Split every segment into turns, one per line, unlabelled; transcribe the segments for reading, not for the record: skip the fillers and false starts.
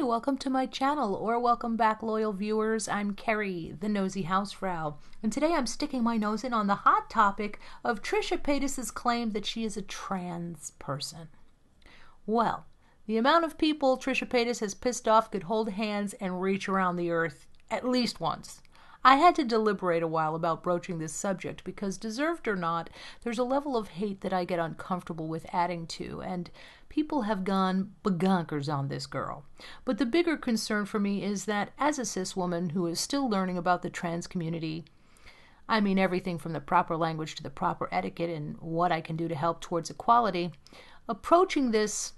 welcome to my channel, or welcome back, loyal viewers. I'm Kerry, the nosy housefrau, and today I'm sticking my nose in on the hot topic of Trisha Paytas' claim that she is a trans person. Well, the amount of people Trisha Paytas has pissed off could hold hands and reach around the earth at least once. I had to deliberate a while about broaching this subject because, deserved or not, there's a level of hate that I get uncomfortable with adding to, and people have gone bagonkers on this girl. But the bigger concern for me is that, as a cis woman who is still learning about the trans community, I mean everything from the proper language to the proper etiquette and what I can do to help towards equality, approaching this,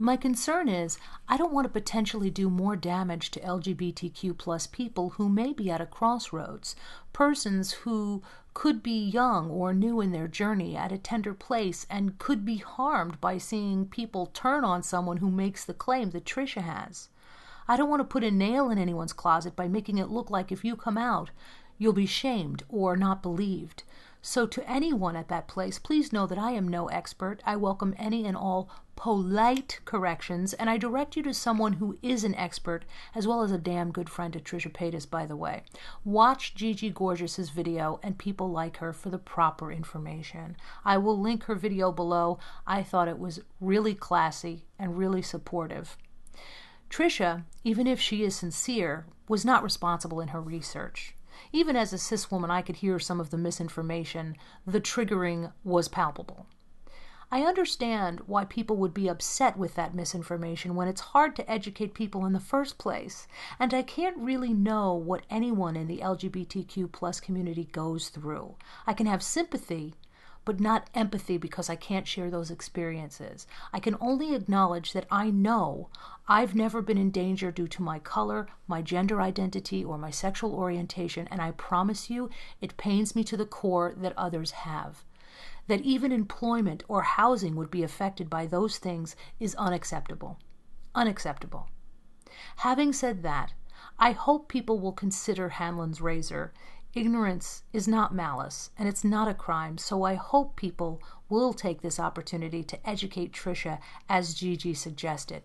my concern is I don't want to potentially do more damage to LGBTQ plus people who may be at a crossroads, persons who could be young or new in their journey at a tender place and could be harmed by seeing people turn on someone who makes the claim that Trisha has. I don't want to put a nail in anyone's closet by making it look like if you come out, you'll be shamed or not believed. So to anyone at that place, please know that I am no expert. I welcome any and all polite corrections, and I direct you to someone who is an expert, as well as a damn good friend to Trisha Paytas, by the way. Watch Gigi Gorgeous's video and people like her for the proper information. I will link her video below. I thought it was really classy and really supportive. Trisha, even if she is sincere, was not responsible in her research. Even as a cis woman, I could hear some of the misinformation. The triggering was palpable. I understand why people would be upset with that misinformation when it's hard to educate people in the first place, and I can't really know what anyone in the LGBTQ plus community goes through. I can have sympathy, but not empathy because I can't share those experiences. I can only acknowledge that I know I've never been in danger due to my color, my gender identity, or my sexual orientation, and I promise you it pains me to the core that others have. That even employment or housing would be affected by those things is unacceptable. Unacceptable. Having said that, I hope people will consider Hanlon's razor. Ignorance is not malice, and it's not a crime, so I hope people will take this opportunity to educate Trisha, as Gigi suggested.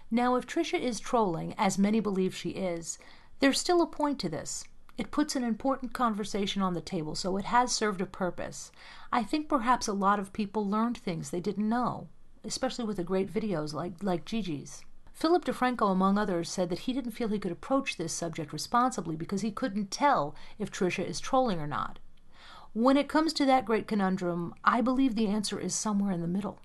Now, if Trisha is trolling, as many believe she is, there's still a point to this. It puts an important conversation on the table, so it has served a purpose. I think perhaps a lot of people learned things they didn't know, especially with the great videos like Gigi's. Philip DeFranco, among others, said that he didn't feel he could approach this subject responsibly because he couldn't tell if Trisha is trolling or not. When it comes to that great conundrum, I believe the answer is somewhere in the middle.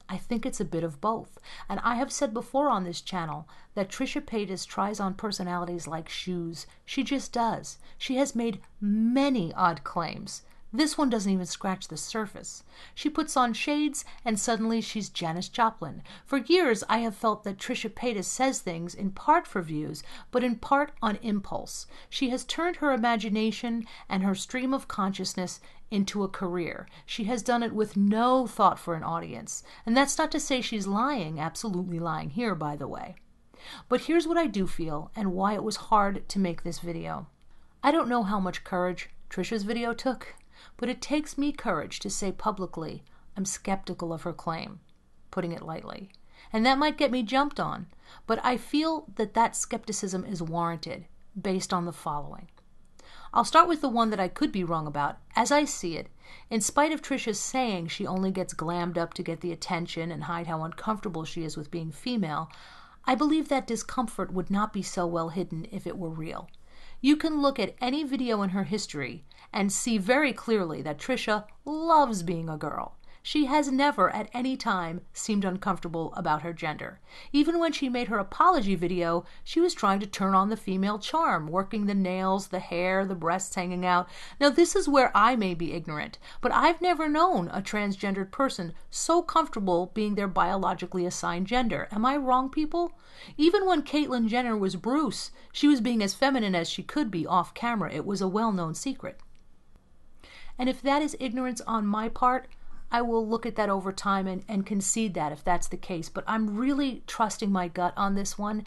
I think it's a bit of both, and I have said before on this channel that Trisha Paytas tries on personalities like shoes. She just does. She has made many odd claims. This one doesn't even scratch the surface. She puts on shades and suddenly she's Janis Joplin. For years I have felt that Trisha Paytas says things in part for views, but in part on impulse. She has turned her imagination and her stream of consciousness into a career. She has done it with no thought for an audience. And that's not to say she's lying, absolutely lying here, by the way. But here's what I do feel and why it was hard to make this video. I don't know how much courage Trisha's video took, but it takes me courage to say publicly I'm skeptical of her claim, putting it lightly. And that might get me jumped on, but I feel that that skepticism is warranted based on the following. I'll start with the one that I could be wrong about. As I see it, in spite of Trisha's saying she only gets glammed up to get the attention and hide how uncomfortable she is with being female, I believe that discomfort would not be so well hidden if it were real. You can look at any video in her history and see very clearly that Trisha loves being a girl. She has never at any time seemed uncomfortable about her gender. Even when she made her apology video, she was trying to turn on the female charm, working the nails, the hair, the breasts hanging out. Now this is where I may be ignorant, but I've never known a transgendered person so comfortable being their biologically assigned gender. Am I wrong, people? Even when Caitlyn Jenner was Bruce, she was being as feminine as she could be off camera. It was a well-known secret. And if that is ignorance on my part, I will look at that over time and concede that if that's the case. But I'm really trusting my gut on this one.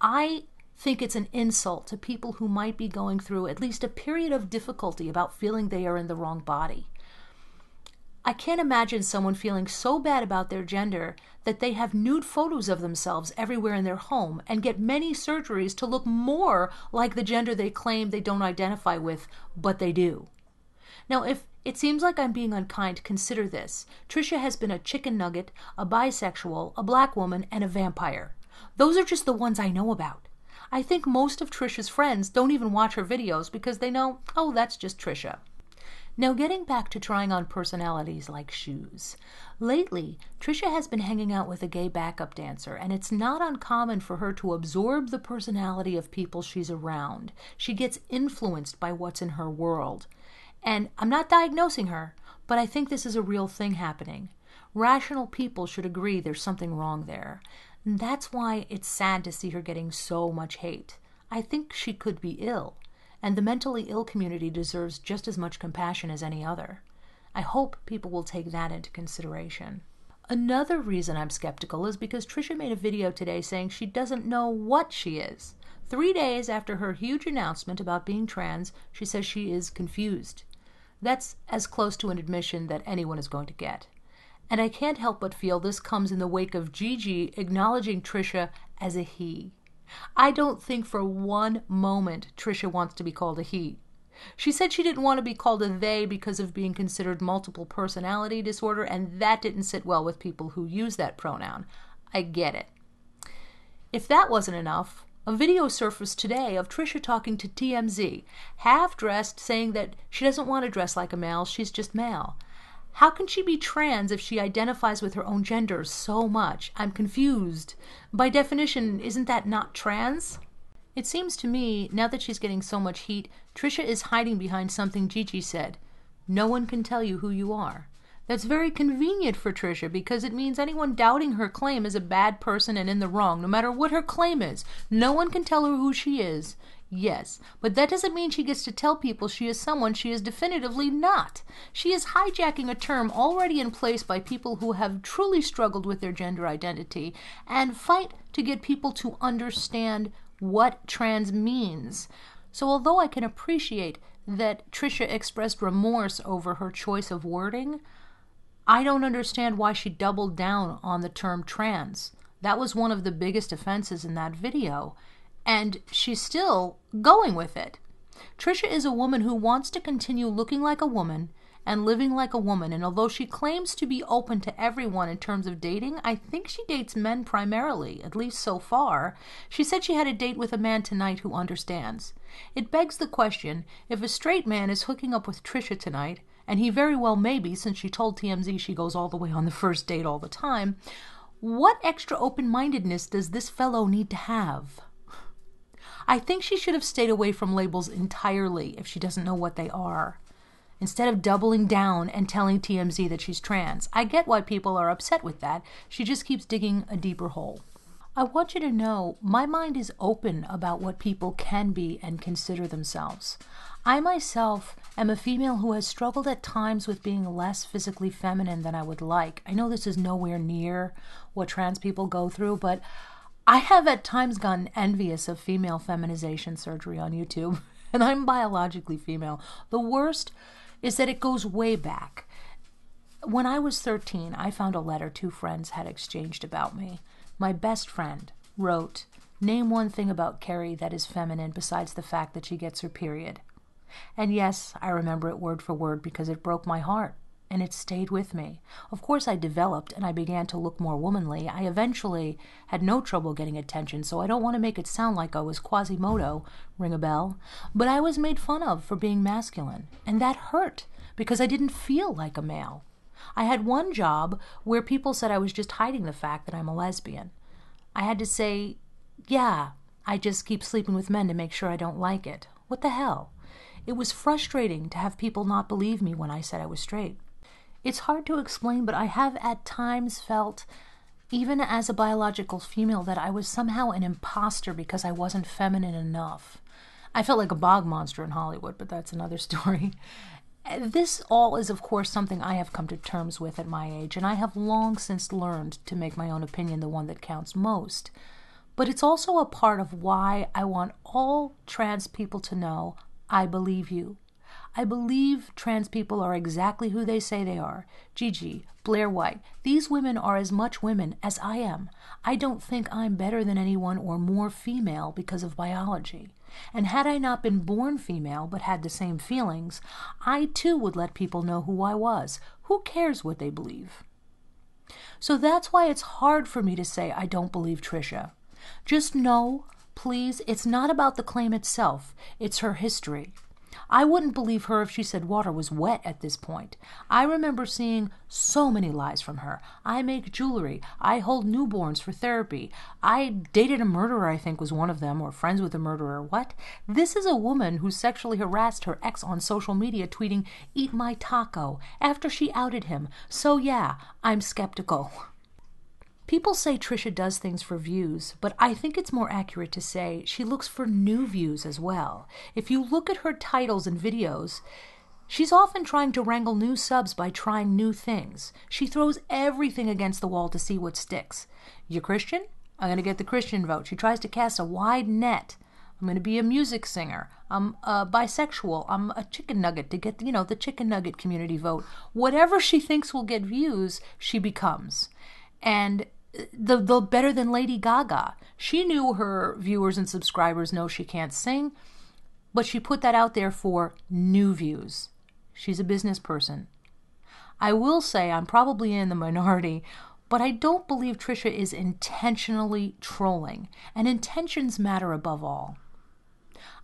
I think it's an insult to people who might be going through at least a period of difficulty about feeling they are in the wrong body. I can't imagine someone feeling so bad about their gender that they have nude photos of themselves everywhere in their home and get many surgeries to look more like the gender they claim they don't identify with, but they do. Now, if it seems like I'm being unkind, consider this. Trisha has been a chicken nugget, a bisexual, a black woman, and a vampire. Those are just the ones I know about. I think most of Trisha's friends don't even watch her videos because they know, oh, that's just Trisha. Now, getting back to trying on personalities like shoes. Lately, Trisha has been hanging out with a gay backup dancer, and it's not uncommon for her to absorb the personality of people she's around. She gets influenced by what's in her world. And I'm not diagnosing her, but I think this is a real thing happening. Rational people should agree there's something wrong there. And that's why it's sad to see her getting so much hate. I think she could be ill. And the mentally ill community deserves just as much compassion as any other. I hope people will take that into consideration. Another reason I'm skeptical is because Trisha made a video today saying she doesn't know what she is. 3 days after her huge announcement about being trans, she says she is confused. That's as close to an admission that anyone is going to get. And I can't help but feel this comes in the wake of Gigi acknowledging Trisha as a he. I don't think for one moment Trisha wants to be called a he. She said she didn't want to be called a they because of being considered multiple personality disorder, and that didn't sit well with people who use that pronoun. I get it. If that wasn't enough, a video surfaced today of Trisha talking to TMZ, half-dressed, saying that she doesn't want to dress like a male, she's just male. How can she be trans if she identifies with her own gender so much? I'm confused. By definition, isn't that not trans? It seems to me, now that she's getting so much heat, Trisha is hiding behind something Gigi said. No one can tell you who you are. That's very convenient for Trisha because it means anyone doubting her claim is a bad person and in the wrong, no matter what her claim is. No one can tell her who she is. Yes, but that doesn't mean she gets to tell people she is someone she is definitively not. She is hijacking a term already in place by people who have truly struggled with their gender identity and fight to get people to understand what trans means. So although I can appreciate that Trisha expressed remorse over her choice of wording, I don't understand why she doubled down on the term trans. That was one of the biggest offenses in that video. And she's still going with it. Trisha is a woman who wants to continue looking like a woman and living like a woman. And although she claims to be open to everyone in terms of dating, I think she dates men primarily, at least so far. She said she had a date with a man tonight who understands. It begs the question, if a straight man is hooking up with Trisha tonight, and he very well may be since she told TMZ she goes all the way on the first date all the time, what extra open-mindedness does this fellow need to have? I think she should have stayed away from labels entirely if she doesn't know what they are, instead of doubling down and telling TMZ that she's trans. I get why people are upset with that. She just keeps digging a deeper hole. I want you to know my mind is open about what people can be and consider themselves. I myself am a female who has struggled at times with being less physically feminine than I would like. I know this is nowhere near what trans people go through, but I have at times gotten envious of female feminization surgery on YouTube, and I'm biologically female. The worst is that it goes way back. When I was 13, I found a letter 2 friends had exchanged about me. My best friend wrote, "Name one thing about Kerry that is feminine besides the fact that she gets her period." And yes, I remember it word for word because it broke my heart. And it stayed with me. Of course, I developed and I began to look more womanly. I eventually had no trouble getting attention, so I don't want to make it sound like I was Quasimodo, ring a bell, but I was made fun of for being masculine. And that hurt because I didn't feel like a male. I had one job where people said I was just hiding the fact that I'm a lesbian. I had to say, yeah, I just keep sleeping with men to make sure I don't like it. What the hell? It was frustrating to have people not believe me when I said I was straight. It's hard to explain, but I have at times felt, even as a biological female, that I was somehow an imposter because I wasn't feminine enough. I felt like a bog monster in Hollywood, but that's another story. This all is, of course, something I have come to terms with at my age, and I have long since learned to make my own opinion the one that counts most. But it's also a part of why I want all trans people to know I believe you. I believe trans people are exactly who they say they are. Gigi, Blair White, these women are as much women as I am. I don't think I'm better than anyone or more female because of biology. And had I not been born female but had the same feelings, I too would let people know who I was. Who cares what they believe? So that's why it's hard for me to say I don't believe Trisha. Just know, please, it's not about the claim itself. It's her history. I wouldn't believe her if she said water was wet at this point. I remember seeing so many lies from her. I make jewelry. I hold newborns for therapy. I dated a murderer, I think was one of them, or friends with a murderer. What? This is a woman who sexually harassed her ex on social media, tweeting, "Eat my taco," after she outed him. So yeah, I'm skeptical. People say Trisha does things for views, but I think it's more accurate to say she looks for new views as well. If you look at her titles and videos, she's often trying to wrangle new subs by trying new things. She throws everything against the wall to see what sticks. You Christian? I'm going to get the Christian vote. She tries to cast a wide net. I'm going to be a music singer. I'm bisexual. I'm a chicken nugget to get, the chicken nugget community vote. Whatever she thinks will get views, she becomes. And the better than Lady Gaga. She knew her viewers and subscribers know she can't sing, but she put that out there for new views. She's a business person. I will say I'm probably in the minority, but I don't believe Trisha is intentionally trolling, and intentions matter above all.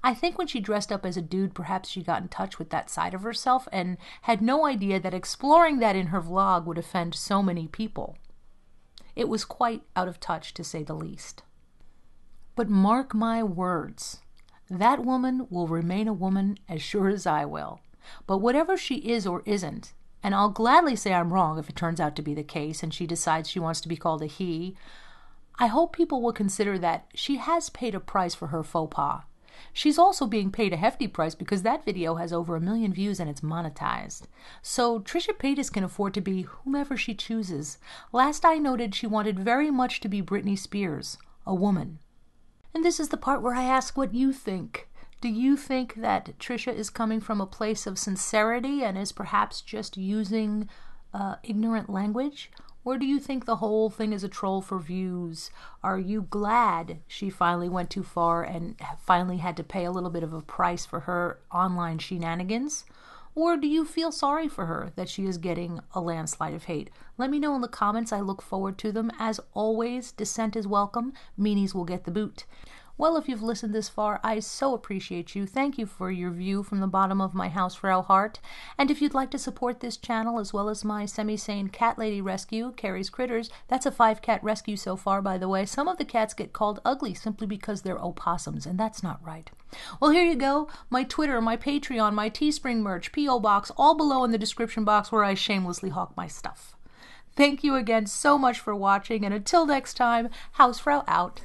I think when she dressed up as a dude, perhaps she got in touch with that side of herself and had no idea that exploring that in her vlog would offend so many people. It was quite out of touch, to say the least. But mark my words, that woman will remain a woman as sure as I will. But whatever she is or isn't, and I'll gladly say I'm wrong if it turns out to be the case and she decides she wants to be called a he, I hope people will consider that she has paid a price for her faux pas. She's also being paid a hefty price because that video has over 1 million views and it's monetized. So Trisha Paytas can afford to be whomever she chooses. Last I noted, she wanted very much to be Britney Spears, a woman. And this is the part where I ask what you think. Do you think that Trisha is coming from a place of sincerity and is perhaps just using ignorant language? Or do you think the whole thing is a troll for views? Are you glad she finally went too far and finally had to pay a little bit of a price for her online shenanigans? Or do you feel sorry for her that she is getting a landslide of hate? Let me know in the comments. I look forward to them. As always, dissent is welcome. Meanies will get the boot. Well, if you've listened this far, I so appreciate you. Thank you for your view from the bottom of my Hausfrau heart. And if you'd like to support this channel as well as my semi-sane cat lady rescue, Kerry's Critters, that's a 5-cat rescue so far, by the way. Some of the cats get called ugly simply because they're opossums, and that's not right. Well, here you go. My Twitter, my Patreon, my Teespring merch, P.O. Box, all below in the description box where I shamelessly hawk my stuff. Thank you again so much for watching, and until next time, Hausfrau out.